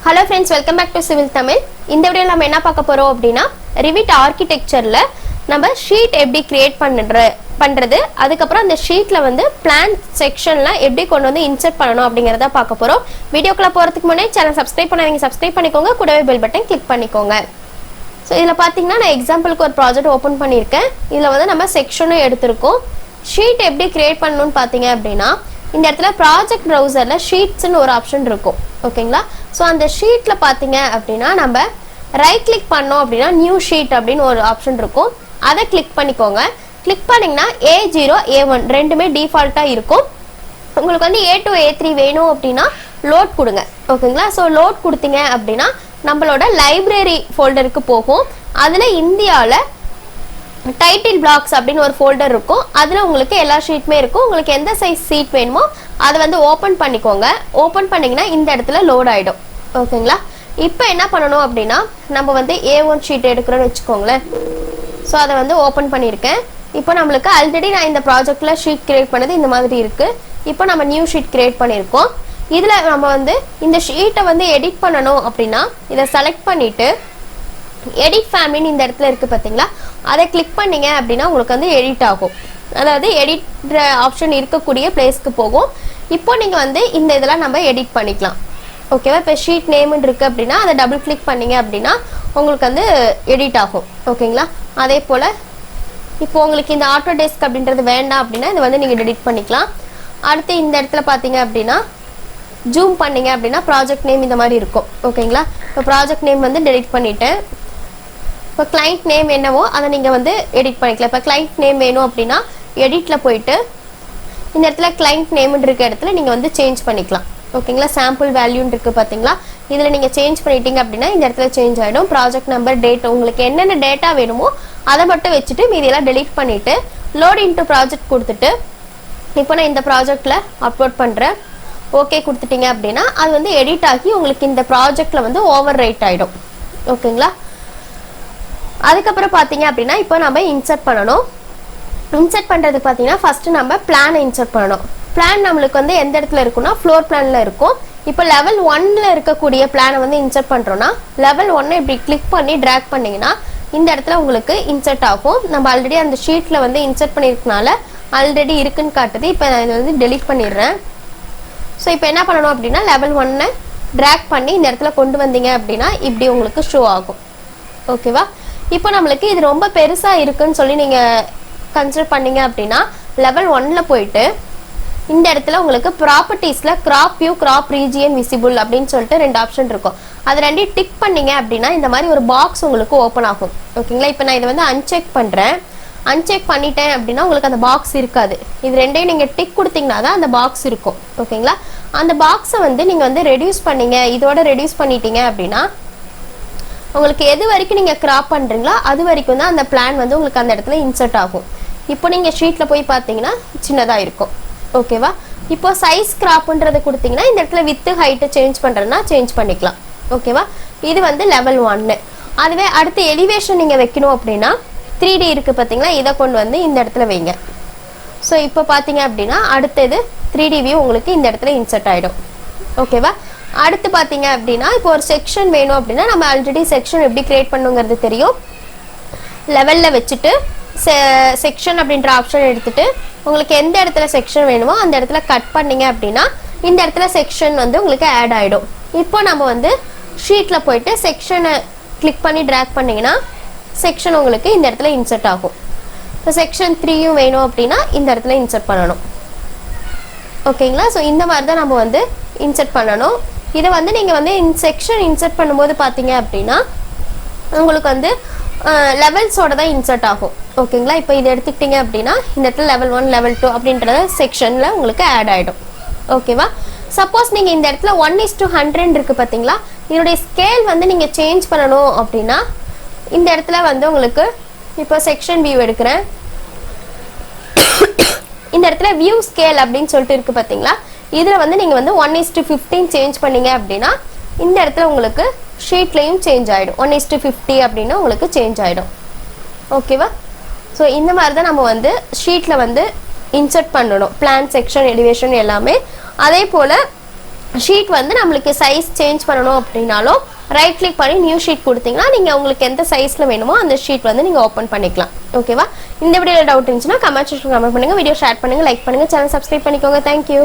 Hello friends, welcome back to Civil Tamil. இந்த வீடியோல நம்ம என்ன பார்க்க போறோம் அப்படினா Revit architectureல நம்ம ஷீட் எப்படி கிரியேட் பண்றது அதுக்கு அப்புறம் அந்த ஷீட்ல வந்து பிளான் செக்ஷன்ல எப்படி கொண்டு வந்து இன்சர்ட் பண்ணனும் அப்படிங்கறத பார்க்க போறோம். வீடியோக்குள்ள போறதுக்கு முன்னாடி சேனல் சப்ஸ்கிரைப் பண்ணாதீங்க, சப்ஸ்கிரைப் பண்ணிக்கோங்க, கூடவே பெல் பட்டன் கிளிக் பண்ணிக்கோங்க. சோ இதுல பாத்தீங்கன்னா நான் எக்ஸாம்பிளுக்கு ஒரு ப்ராஜெக்ட் ஓபன் பண்ணிருக்கேன். இதுல வந்து நம்ம செக்ஷனும் எடுத்துறோம். ஷீட் எப்படி கிரியேட் பண்ணனும்னு பாத்தீங்க அப்படினா இந்த இடத்துல ப்ராஜெக்ட் ப்ரௌசர்ல ஷீட்ஸ்னு ஒரு ஆப்ஷன் இருக்கும். ஓகேங்களா? சோ அந்த ஷீட்ல பாத்தீங்க அப்படினா நம்ம ரைட் கிளிக் பண்ணோம் அப்படினா நியூ ஷீட் அப்படினு ஒரு ஆப்ஷன் இருக்கும். அதை கிளிக் பண்ணிக்கோங்க. கிளிக் பண்ணீங்கன்னா A0 A1 ரெண்டுமே டிஃபால்ட்டா இருக்கும். உங்களுக்கு வந்து A2 A3 வேணும் அப்படினா லோட் கொடுங்க. ஓகேங்களா? சோ லோட் கொடுத்தீங்க அப்படினா நம்மளோட லைப்ரரி ஃபோல்டருக்கு போகும். அதுல இந்தியால டைட்டில் பிளாக்ஸ் அப்படினு ஒரு ஃபோல்டர் இருக்கும். அதுல உங்களுக்கு எல்லா ஷீட்மே இருக்கும். உங்களுக்கு எந்த சைஸ் ஷீட் வேணுமோ அதை வந்து ஓபன் பண்ணிக்கோங்க. ஓபன் பண்ணீங்கன்னா இந்த இடத்துல லோட் ஆயிடும். ஓகேங்களா? இப்போ என்ன பண்ணணும் அப்படின்னா நம்ம வந்து A1 ஷீட் எடுக்கிறோம்னு வச்சுக்கோங்களேன். ஸோ அதை வந்து ஓப்பன் பண்ணியிருக்கேன். இப்போ நம்மளுக்கு ஆல்ரெடி நான் இந்த ப்ராஜெக்ட்ல ஷீட் கிரியேட் பண்ணது இந்த மாதிரி இருக்கு. இப்போ நம்ம நியூ ஷீட் கிரியேட் பண்ணியிருக்கோம். இதுல நம்ம வந்து இந்த ஷீட்டை வந்து எடிட் பண்ணணும் அப்படின்னா இதை செலக்ட் பண்ணிட்டு எடிட் ஃபேமிலின்னு இந்த இடத்துல இருக்கு பார்த்தீங்களா, அதை கிளிக் பண்ணீங்க அப்படின்னா உங்களுக்கு வந்து எடிட் ஆகும். அதாவது எடிட் ஆப்ஷன் இருக்கக்கூடிய பிளேஸ்க்கு போகும். இப்போ நீங்க வந்து இந்த இதெல்லாம் நம்ம எடிட் பண்ணிக்கலாம். ஓகேவா? இப்போ ஷீட் நேம்னு இருக்கு அப்படின்னா அதை டபுள் கிளிக் பண்ணீங்க அப்படின்னா உங்களுக்கு வந்து எடிட் ஆகும். ஓகேங்களா? அதே போல இப்போ உங்களுக்கு இந்த ஆட்டோ டெஸ்க் அப்படின்றது வேண்டாம் அப்படின்னா இதை வந்து நீங்க டெலிட் பண்ணிக்கலாம். அடுத்து இந்த இடத்துல பாத்தீங்க அப்படின்னா ஜூம் பண்ணீங்க அப்படின்னா ப்ராஜெக்ட் நேம் இந்த மாதிரி இருக்கும். ஓகேங்களா? இப்போ ப்ராஜெக்ட் நேம் வந்து டெலிட் பண்ணிட்டேன். இப்போ கிளைண்ட் நேம் என்னவோ அதை நீங்க வந்து எடிட் பண்ணிக்கலாம். இப்போ கிளைண்ட் நேம் வேணும் அப்படின்னா எடிட்ல போயிட்டு இந்த இடத்துல கிளைண்ட் நேம்னு இருக்க இடத்துல நீங்க வந்து சேஞ்ச் பண்ணிக்கலாம். ஓகேங்களா? சாம்பிள் வேல்யூன்னு இருக்கு பாத்தீங்களா, இதுல நீங்க சேஞ்ச் பண்ணிட்டீங்க அப்படின்னா இந்த இடத்துல சேஞ்ச் ஆயிடும். ப்ராஜெக்ட் நம்பர், டேட், உங்களுக்கு என்னென்ன டேட்டா வேணுமோ அதை மட்டும் வச்சுட்டு மீதியெல்லாம் டெலீட் பண்ணிட்டு லோட் இன்டு ப்ராஜெக்ட் கொடுத்துட்டு இப்போ நான் இந்த ப்ராஜெக்ட்ல அப்லோட் பண்றேன். ஓகே கொடுத்துட்டீங்க அப்படின்னா அது வந்து எடிட் ஆகி உங்களுக்கு இந்த ப்ராஜெக்ட்ல வந்து ஓவர் ரைட் ஆயிடும். ஓகேங்களா? அதுக்கப்புறம் பாத்தீங்க அப்படின்னா இப்போ நம்ம இன்சர்ட் பண்ணணும். இன்சர்ட் பண்றதுக்கு பாத்தீங்கன்னா ஃபர்ஸ்ட் நம்ம பிளானை இன்சர்ட் பண்ணணும். பிளான் நம்மளுக்கு வந்து எந்த இடத்துல இருக்குன்னா ஃப்ளோர் பிளான்ல இருக்கும். இப்போ லெவல் 1ல இருக்கக்கூடிய பிளானை வந்து இன்சர்ட் பண்றோம்னா லெவல் 1 இப்படி கிளிக் பண்ணி டிராக் பண்ணீங்கன்னா இந்த இடத்துல உங்களுக்கு இன்சர்ட் ஆகும். நம்ம ஆல்ரெடி அந்த ஷீட்ல வந்து இன்சர்ட் பண்ணிருக்கனால ஆல்ரெடி இருக்குன்னு காட்டுது. இப்போ நான் இதை வந்து டெலீட் பண்ணிடுறேன். ஸோ இப்போ என்ன பண்ணணும் அப்படின்னா லெவல் 1 டிராக் பண்ணி இந்த இடத்துல கொண்டு வந்தீங்க அப்படின்னா இப்படி உங்களுக்கு ஷோ ஆகும். ஓகேவா? இப்போ நம்மளுக்கு இது ரொம்ப பெருசா இருக்குன்னு சொல்லி நீங்க கன்சிடர் பண்ணீங்க அப்படின்னா லெவல் 1ல போயிட்டு இந்த இடத்துல உங்களுக்கு ப்ராப்பர்ட்டிஸ்ல crop view, crop region, visible அப்படின்னு சொல்லிட்டு ரெண்டு ஆப்ஷன் இருக்கும். அது ரெண்டையும் டிக் பண்ணீங்க அப்படின்னா இந்த மாதிரி ஒரு பாக்ஸ் உங்களுக்கு ஓப்பன் ஆகும். ஓகேங்களா? இப்போ நான் இதை வந்து அன்செக் பண்றேன். அன்செக் பண்ணிட்டேன் அப்படின்னா உங்களுக்கு அந்த பாக்ஸ் இருக்காது. இது ரெண்டையும் நீங்க டிக் கொடுத்தீங்கன்னா தான் அந்த பாக்ஸ் இருக்கும். ஓகேங்களா? அந்த பாக்ஸை வந்து நீங்க வந்து ரெடியூஸ் பண்ணீங்க, இதோட ரெடியூஸ் பண்ணிட்டீங்க அப்படின்னா உங்களுக்கு எது வரைக்கும் நீங்க கிராப் பண்றீங்களோ அது வரைக்கும் தான் அந்த பிளான் வந்து உங்களுக்கு அந்த இடத்துல இன்சர்ட் ஆகும். இப்போ நீங்க ஷீட்ல போய் பார்த்தீங்கன்னா சின்னதா இருக்கும். ஓகேவா? இப்போ சைஸ் கிராப்ன்றதை கொடுத்தீங்கன்னா இந்த இடத்துல வித் ஹைட்டை சேஞ்ச் பண்றேன்னா சேஞ்ச் பண்ணிக்கலாம். ஓகேவா? இது வந்து லெவல் 1. அதுவே அடுத்து எலிவேஷன் நீங்க வைக்கணும் அப்படின்னா 3D இருக்கு பார்த்தீங்களா, இதை கொண்டு வந்து இந்த இடத்துல வைங்க. ஸோ இப்போ பார்த்தீங்க அப்படின்னா அடுத்தது 3D வியூ உங்களுக்கு இந்த இடத்துல இன்சர்ட் ஆயிடும். ஓகேவா? அடுத்து பார்த்தீங்க அப்படின்னா இப்போ ஒரு செக்ஷன் வேணும் அப்படின்னா நம்ம ஆல்ரெடி செக்ஷன் எப்படி கிரியேட் பண்ணுங்கிறது தெரியும். லெவல்ல வச்சுட்டு செக்ஷன் அப்படின்ற ஆப்ஷன் எடுத்துட்டு உங்களுக்கு எந்த இடத்துல செக்ஷன் வேணுமோ அந்த இடத்துல கட் பண்ணீங்க அப்படின்னா இந்த இடத்துல செக்ஷன் வந்து உங்களுக்கு ஆட் ஆயிடும். இப்போ நம்ம வந்து ஷீட்ல போயிட்டு செக்ஷனை கிளிக் பண்ணி டிராக் பண்ணீங்கன்னா செக்ஷன் உங்களுக்கு இந்த இடத்துல இன்சர்ட் ஆகும். இப்போ செக்ஷன் 3யும் வேணும் அப்படின்னா இந்த இடத்துல இன்சர்ட் பண்ணணும். ஓகேங்களா? ஸோ இந்த மாதிரி தான் நம்ம வந்து இன்சர்ட் பண்ணணும். இதை வந்து நீங்க வந்து செக்ஷன் இன்சர்ட் பண்ணும்போது பாத்தீங்க அப்படின்னா உங்களுக்கு வந்து லெவல்ஸோட தான் இன்சர்ட் ஆகும். ஓகேங்களா? இப்போ இதை எடுத்துக்கிட்டீங்க அப்படின்னா இந்த இடத்துல லெவல் 1, லெவல் 2 அப்படின்றத செக்ஷன்ல உங்களுக்கு ஆட் ஆயிடும். ஓகேவா? சப்போஸ் நீங்க இந்த இடத்துல 1:100 இருக்கு பாத்தீங்களா, இதனுடைய ஸ்கேல் வந்து நீங்க சேஞ்ச் பண்ணணும் அப்படின்னா இந்த இடத்துல வந்து உங்களுக்கு இப்போ செக்ஷன் வியூ எடுக்கிறேன். இந்த இடத்துல வியூ ஸ்கேல் அப்படின்னு சொல்லிட்டு இருக்கு பாத்தீங்களா, இதுல வந்து நீங்க வந்து 1:15 சேஞ்ச் பண்ணீங்க அப்படின்னா இந்த இடத்துல உங்களுக்கு ஷீட்லயும் சேஞ்ச் ஆயிடும். 1:50 அப்படின்னு உங்களுக்கு சேஞ்ச் ஆயிடும். ஓகேவா? ஸோ இந்த மாதிரி தான் நம்ம வந்து ஷீட்ல வந்து இன்சர்ட் பண்ணணும். பிளான், செக்ஷன், எலிவேஷன் எல்லாமே. அதே போல ஷீட் வந்து நம்மளுக்கு சைஸ் சேஞ்ச் பண்ணணும் அப்படின்னாலும் ரைட் கிளிக் பண்ணி நியூ ஷீட் கொடுத்தீங்கன்னா நீங்கள் உங்களுக்கு எந்த சைஸில் வேணுமோ அந்த ஷீட் வந்து நீங்கள் ஓப்பன் பண்ணிக்கலாம். ஓகேவா? இந்த வீடியோவில் டவுட் இருந்துச்சுன்னா கமெண்ட் செக்ஷனில் கமெண்ட் பண்ணுங்கள், வீடியோ ஷேர் பண்ணுங்கள், லைக் பண்ணுங்கள், சேனல் சப்ஸ்கிரைப் பண்ணிக்கோங்க. தேங்க்யூ.